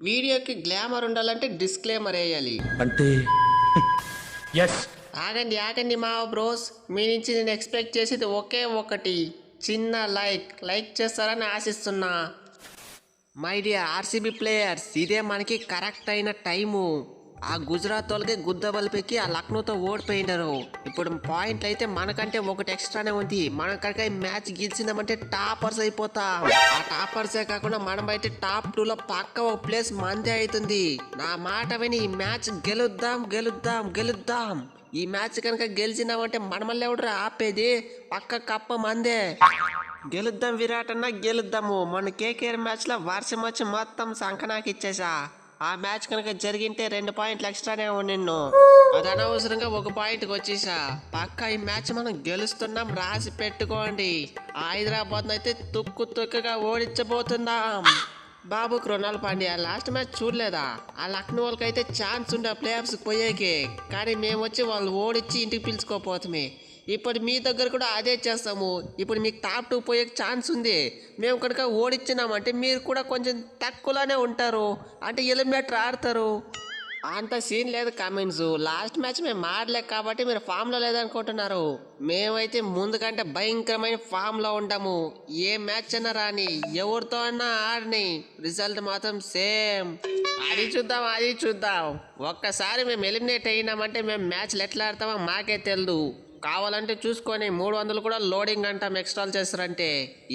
వీడియోకి గ్లామర్ ఉండాలంటే డిస్క్లైమర్ వేయాలి. అంటే ఎస్. ఆగండి ఆగండి మా బ్రోస్, మీ నుంచి నేను ఎక్స్పెక్ట్ చేసేది ఒకే ఒకటి, చిన్న లైక్ చేస్తారని ఆశిస్తున్నా. మై డియర్ ఆర్సీబీ ప్లేయర్స్, ఇదే మనకి కరెక్ట్ అయిన టైము. ఆ గుజరాత్ వాళ్ళకి గుద్ద బలిపెక్కి ఆ లక్నోతో ఓడిపోయినారు. ఇప్పుడు పాయింట్లు అయితే మనకంటే ఒకటి ఎక్స్ట్రానే ఉంది. మనం కనుక ఈ మ్యాచ్ గెలిచిందామంటే టాపర్స్ అయిపోతాం. ఆ టాపర్సే కాకుండా మనం అయితే టాప్ 2లో పక్క ఒక ప్లేస్ మందే అవుతుంది. నా మాట విని ఈ మ్యాచ్ గెలుద్దాం. ఈ మ్యాచ్ కనుక గెలిచినామంటే మనమల్ని ఎవడు ఆపేది? పక్క కప్ప మందే. గెలుద్దాం విరాట్ అన్న, గెలుద్దాము. మన కేకేఆర్ మ్యాచ్లో వర్షం వచ్చి మొత్తం సంకనాకి ఇచ్చేసా. ఆ మ్యాచ్ కనుక జరిగింటే 2 పాయింట్లు ఎక్స్ట్రానే నిన్ను, అది అనవసరంగా 1 పాయింట్కి వచ్చేసా. పక్క ఈ మ్యాచ్ మనం గెలుస్తున్నాం, రాసి పెట్టుకోండి. ఆ హైదరాబాద్ అయితే తుక్కుగా ఓడించబోతున్నాం. బాబు కృణాల్ పాండ్యా లాస్ట్ మ్యాచ్ చూడలేదా? ఆ లక్నో వాళ్ళకి అయితే ఛాన్స్ ఉండే ప్లే ఆఫ్స్కి పోయేకి, కానీ మేము వచ్చి వాళ్ళు ఓడించి ఇంటికి పిలుచుకోపోతామే. ఇప్పుడు మీ దగ్గర కూడా అదే చేస్తాము. ఇప్పుడు మీకు టాప్ 2 పోయే ఛాన్స్ ఉంది. మేము కనుక ఓడించినామంటే మీరు కూడా కొంచెం తక్కువలోనే ఉంటారు, అంటే ఎలిమినేటర్ ఆడతారు. అంత సీన్ లేదు కామెంట్స్. లాస్ట్ మ్యాచ్ మేము ఆడలేక కాబట్టి మీరు ఫామ్లో లేదనుకుంటున్నారు. మేమైతే ముందు కంటే భయంకరమైన ఫామ్లో ఉంటాము. ఏ మ్యాచ్ అయినా రాని, ఎవరితో అన్నా ఆడని, రిజల్ట్ మాత్రం సేమ్. అది చూద్దాం. ఒక్కసారి మేము ఎలిమినేట్ అయినామంటే మేము మ్యాచ్లు ఎట్లా ఆడతామో మాకే తెలియదు. కావాలంటే చూసుకొని 300 కూడా లోడింగ్ అంటాం ఎక్స్ట్రాల్ చేస్తారంటే.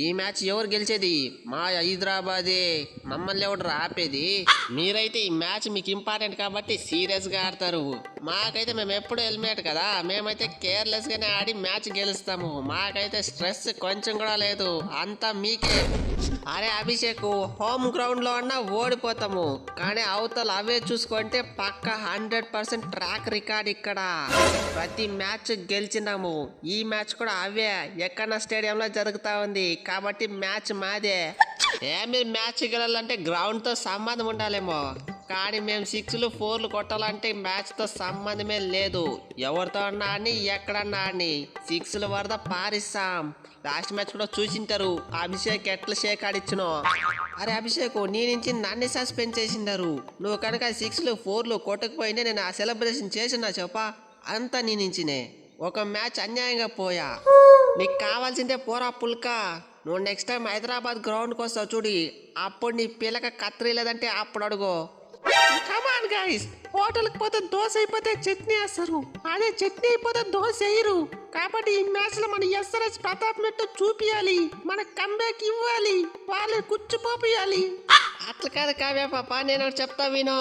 ఈ మ్యాచ్ ఎవరు గెలిచేది? మా హైదరాబాదే. మమ్మల్ని ఎవడు ఆపేది? మీరైతే ఈ మ్యాచ్ మీకు ఇంపార్టెంట్ కాబట్టి సీరియస్గా ఆడతారు. మాకైతే మేము ఎప్పుడు హెల్మెట్ కదా, మేమైతే కేర్లెస్గానే ఆడి మ్యాచ్ గెలుస్తాము. మాకైతే స్ట్రెస్ కొంచెం కూడా లేదు, అంతా మీకే. అరే అభిషేక్, హోమ్ గ్రౌండ్లో అన్నా ఓడిపోతాము, కానీ అవతల అవే చూసుకుంటే పక్క 100% ట్రాక్ రికార్డ్ ఇక్కడ. ప్రతి మ్యాచ్ గెలిచినాము. ఈ మ్యాచ్ కూడా అవే ఎక్కడన్నా స్టేడియంలో జరుగుతూ ఉంది కాబట్టి మ్యాచ్ మాదే. మీరు మ్యాచ్ గెలాలంటే గ్రౌండ్తో సంబంధం ఉండాలేమో, కానీ మేము 6లు 4లు కొట్టాలంటే మ్యాచ్తో సంబంధమే లేదు. ఎవరితో అన్నా ఆడి ఎక్కడన్నా ఆడి 6ల వరద పారిస్తాం. లాస్ట్ మ్యాచ్ కూడా చూసింటారు అభిషేక్ ఎట్లా షేక్ ఆడిచ్చునో. అరే అభిషేక్, నీ నుంచి నన్ను సస్పెండ్ చేసిండారు. నువ్వు కనుక 6లు 4లు కొట్టకపోయింటే నేను ఆ సెలబ్రేషన్ చేసినా చెప్పా. అంతా నీ నుంచినే. ఒక మ్యాచ్ అన్యాయంగా పోయా. నీకు కావాల్సిందే పోరా పుల్కా. నువ్వు నెక్స్ట్ టైం హైదరాబాద్ గ్రౌండ్కి వస్తావు చూడి, అప్పుడు నీ పిల్లక కత్తిరి లేదంటే అప్పుడు అడుగు. కమాన్ గైస్, హోటల్కి పోతే దోశ అయిపోతే చట్నీ వేస్తారు, అదే చట్నీ అయిపోతే దోశ వేయరు. కాబట్టి ఈ మ్యాచ్ లో మన ఎస్ఆర్ఎస్ ప్రతాప్ మెట్టు చూపియాలి, మన కంబ్యాక్ ఇవ్వాలి, వాళ్ళు కూర్చుపోపియాలి. అట్లా కాదు కావ్య పాప, నేను చెప్తా విను.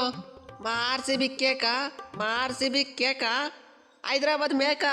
మా ఆర్సీబీ కేక హైదరాబాద్ మేక.